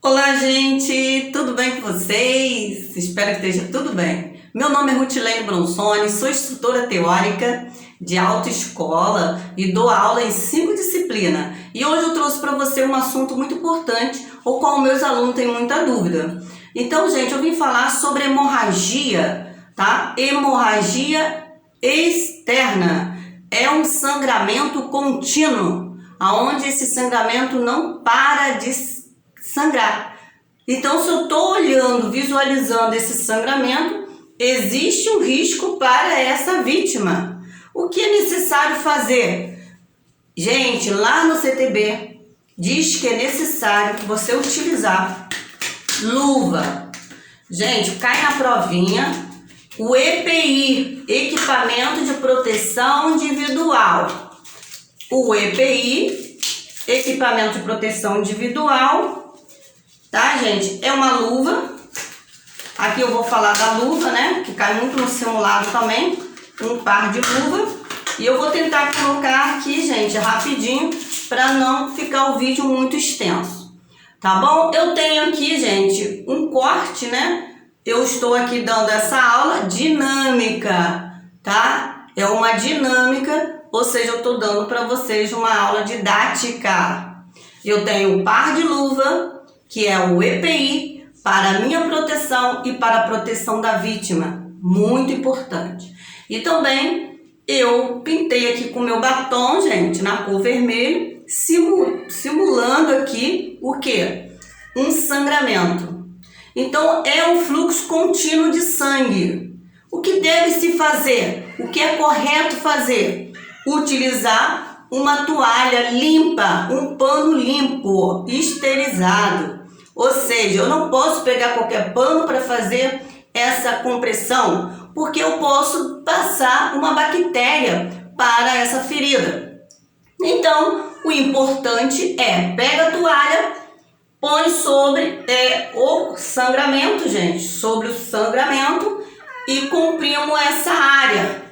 Olá, gente! Tudo bem com vocês? Espero que esteja tudo bem. Meu nome é Rutilene Bronsoni, sou instrutora teórica de autoescola e dou aula em 5 disciplinas. E hoje eu trouxe para você um assunto muito importante, o qual meus alunos têm muita dúvida. Então, gente, eu vim falar sobre hemorragia, tá? Hemorragia externa é um sangramento contínuo, onde esse sangramento não para de sangrar. Então, se eu estou olhando, visualizando esse sangramento, existe um risco para essa vítima. O que é necessário fazer? Gente, lá no CTB diz que é necessário você utilizar luva. Gente, cai na provinha o EPI, equipamento de proteção individual. O EPI, equipamento de proteção individual, tá, gente? É uma luva. Aqui eu vou falar da luva, né? Que cai muito no simulado também. Um par de luva. E eu vou tentar colocar aqui, gente, rapidinho, para não ficar o vídeo muito extenso. Tá bom? Eu tenho aqui, gente, um corte, né? Eu estou aqui dando essa aula dinâmica, tá? É uma dinâmica, ou seja, eu estou dando para vocês uma aula didática. Eu tenho um par de luva, que é o EPI, para minha proteção e para a proteção da vítima. Muito importante. E também eu pintei aqui com meu batom, gente, na cor vermelho, simulando aqui o quê? Um sangramento. Então, é um fluxo contínuo de sangue. O que deve se fazer? O que é correto fazer? Utilizar uma toalha limpa, um pano limpo, esterilizado. Ou seja, eu não posso pegar qualquer pano para fazer essa compressão, porque eu posso passar uma bactéria para essa ferida. Então, o importante é, pega a toalha, põe sobre o sangramento, gente, sobre o sangramento e comprimo essa área,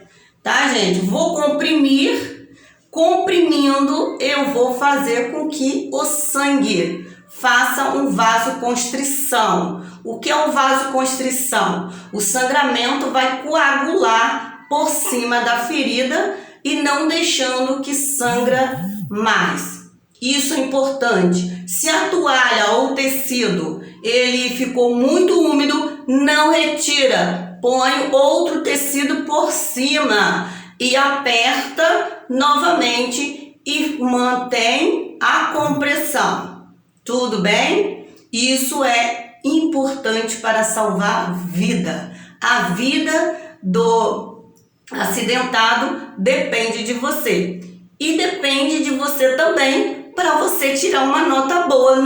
tá, gente? Vou comprimir, comprimindo, eu vou fazer com que o sangue faça um vasoconstrição. O que é um vasoconstrição? O sangramento vai coagular por cima da ferida e não deixando que sangra mais. Isso é importante. Se a toalha ou o tecido ele ficou muito úmido, não retira. Põe outro tecido por cima e aperta novamente e mantém a compressão. Tudo bem? Isso é importante para salvar vida. A vida do acidentado depende de você. E depende de você também para você tirar uma nota boa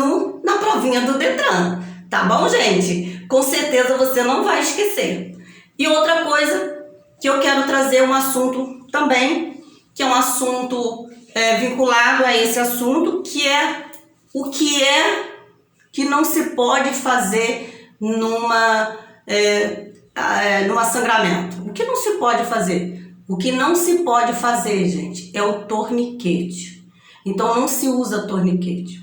na provinha do Detran. Tá bom, gente? Com certeza você não vai esquecer. E outra coisa que eu quero trazer um assunto também, que é um assunto vinculado a esse assunto, que é o que não se pode fazer numa sangramento. O que não se pode fazer? O que não se pode fazer, gente, é o torniquete. Então, não se usa torniquete.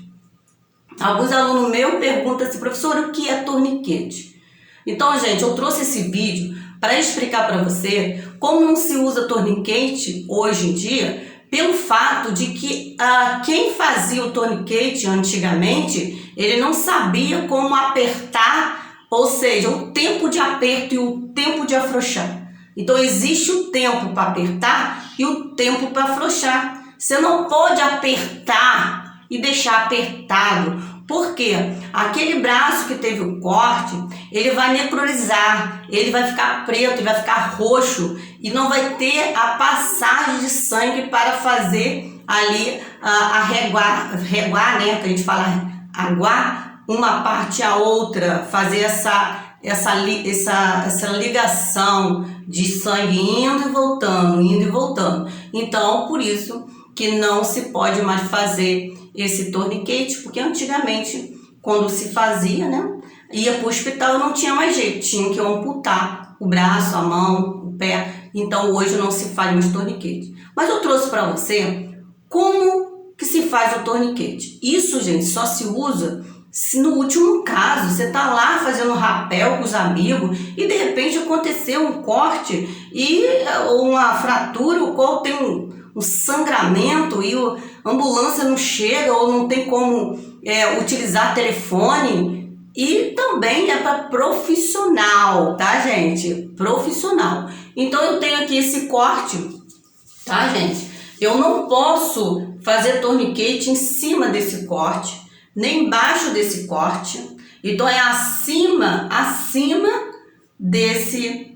Alguns alunos meus perguntam assim, professor, o que é torniquete? Então, gente, eu trouxe esse vídeo para explicar para você como não se usa torniquete hoje em dia, pelo fato de que quem fazia o torniquete antigamente, ele não sabia como apertar, ou seja, o tempo de aperto e o tempo de afrouxar. Então, existe o tempo para apertar e o tempo para afrouxar. Você não pode apertar e deixar apertado, porque aquele braço que teve o corte, ele vai necrosar, ele vai ficar preto, ele vai ficar roxo e não vai ter a passagem de sangue para fazer ali reguar, né, que a gente fala aguar uma parte a outra, fazer essa ligação de sangue indo e voltando. Então, por isso que não se pode mais fazer esse torniquete, porque antigamente, quando se fazia, né, ia para o hospital, não tinha mais jeito, tinha que amputar o braço, a mão, o pé. Então, hoje não se faz mais torniquete. Mas eu trouxe para você como que se faz o torniquete. Isso, gente, só se usa Se no último caso, você tá lá fazendo rapel com os amigos e de repente aconteceu um corte ou uma fratura, o corpo tem um sangramento e a ambulância não chega ou não tem como utilizar telefone. E também é para profissional, tá, gente? Profissional. Então eu tenho aqui esse corte, tá, gente? Eu não posso fazer torniquete em cima desse corte, nem embaixo desse corte. Então é acima desse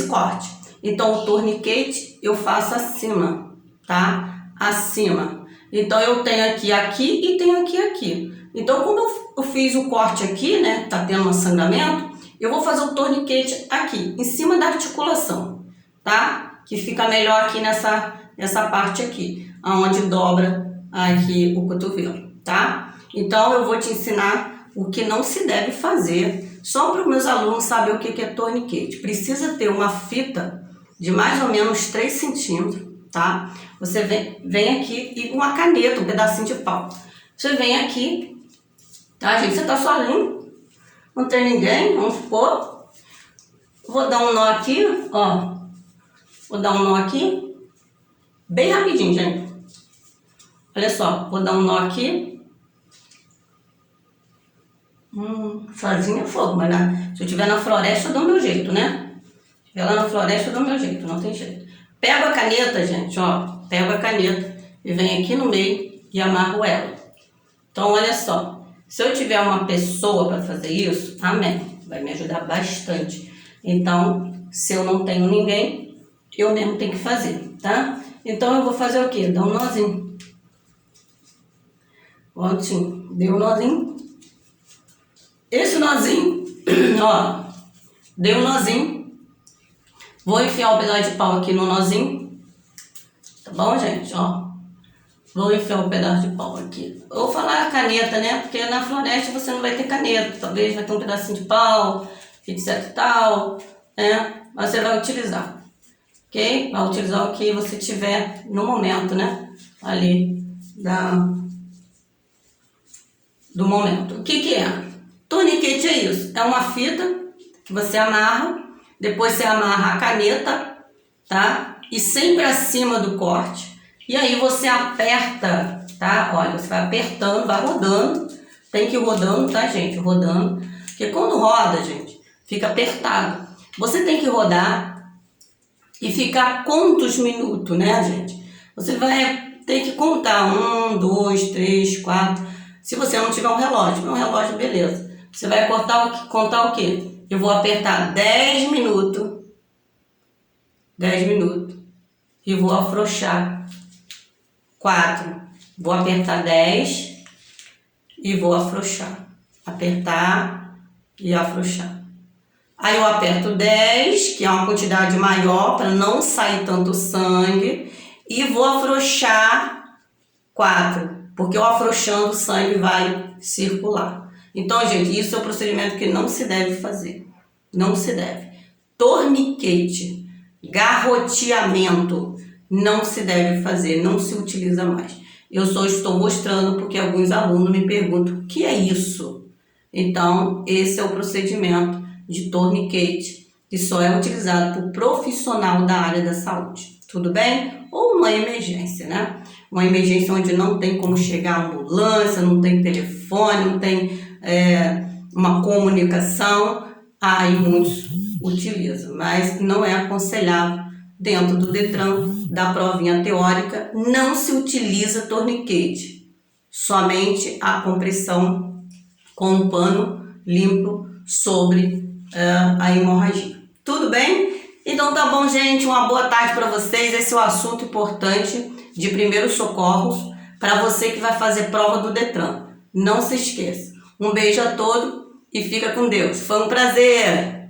corte. Então o torniquete eu faço acima, tá? Acima. Então eu tenho aqui e tenho aqui. Então como eu fiz o corte aqui, né? Tá tendo um sangramento, eu vou fazer o torniquete aqui, em cima da articulação, tá? Que fica melhor aqui nessa parte aqui, aonde dobra aqui o cotovelo, tá? Então eu vou te ensinar o que não se deve fazer, só para os meus alunos saberem o que é torniquete. Precisa ter uma fita de mais ou menos 3 centímetros, tá? Você vem aqui e uma caneta, um pedacinho de pau. Você vem aqui, tá, gente? Você tá sozinho, não tem ninguém, vamos supor. Vou dar um nó aqui, ó. Vou dar um nó aqui, bem rapidinho, gente. Olha só, vou dar um nó aqui. Sozinho é fogo, mas se eu estiver na floresta eu dou meu jeito, né? Se estiver lá na floresta eu dou meu jeito, não tem jeito. Pego a caneta, gente, ó. Pego a caneta e venho aqui no meio e amarro ela. Então, olha só. Se eu tiver uma pessoa para fazer isso, amém. Vai me ajudar bastante. Então, se eu não tenho ninguém, eu mesmo tenho que fazer, tá? Então, eu vou fazer o quê? Dar um nozinho. Prontinho. Deu um nozinho. Esse nozinho, ó. Deu um nozinho. Vou enfiar o pedaço de pau aqui no nozinho. Tá bom, gente? Ó. Vou enfiar um pedaço de pau aqui. Eu vou falar a caneta, né? Porque na floresta você não vai ter caneta. Talvez vai ter um pedacinho de pau, etc e tal, né? Mas você vai utilizar. Ok? Vai utilizar o que você tiver no momento, né? Ali do momento. O que é? Torniquete é isso. É uma fita que você amarra. Depois você amarra a caneta, tá? E sempre acima do corte. E aí você aperta, tá? Olha, você vai apertando, vai rodando. Tem que ir rodando, tá, gente? Rodando. Porque quando roda, gente, fica apertado. Você tem que rodar e ficar quantos minutos, né, gente? Você vai ter que contar 1, 2, 3, 4. Se você não tiver um relógio, beleza. Você vai contar o quê? Eu vou apertar 10 minutos. 10 minutos. E vou afrouxar 4. Vou apertar 10 e vou afrouxar. Apertar e afrouxar. Aí eu aperto 10, que é uma quantidade maior para não sair tanto sangue. E vou afrouxar 4, porque eu afrouxando o sangue vai circular. Então, gente, isso é um procedimento que não se deve fazer. Não se deve. Torniquete, garroteamento, não se deve fazer, não se utiliza mais. Eu só estou mostrando porque alguns alunos me perguntam o que é isso. Então, esse é o procedimento de torniquete que só é utilizado por profissional da área da saúde. Tudo bem? Ou uma emergência, né? Uma emergência onde não tem como chegar a ambulância, não tem telefone, não tem uma comunicação, aí muitos utilizam, mas não é aconselhável dentro do Detran, da provinha teórica, não se utiliza torniquete, somente a compressão com um pano limpo sobre a hemorragia. Tudo bem? Então tá bom, gente, uma boa tarde para vocês. Esse é o assunto importante de primeiros socorros para você que vai fazer prova do Detran. Não se esqueça. Um beijo a todos e fica com Deus. Foi um prazer!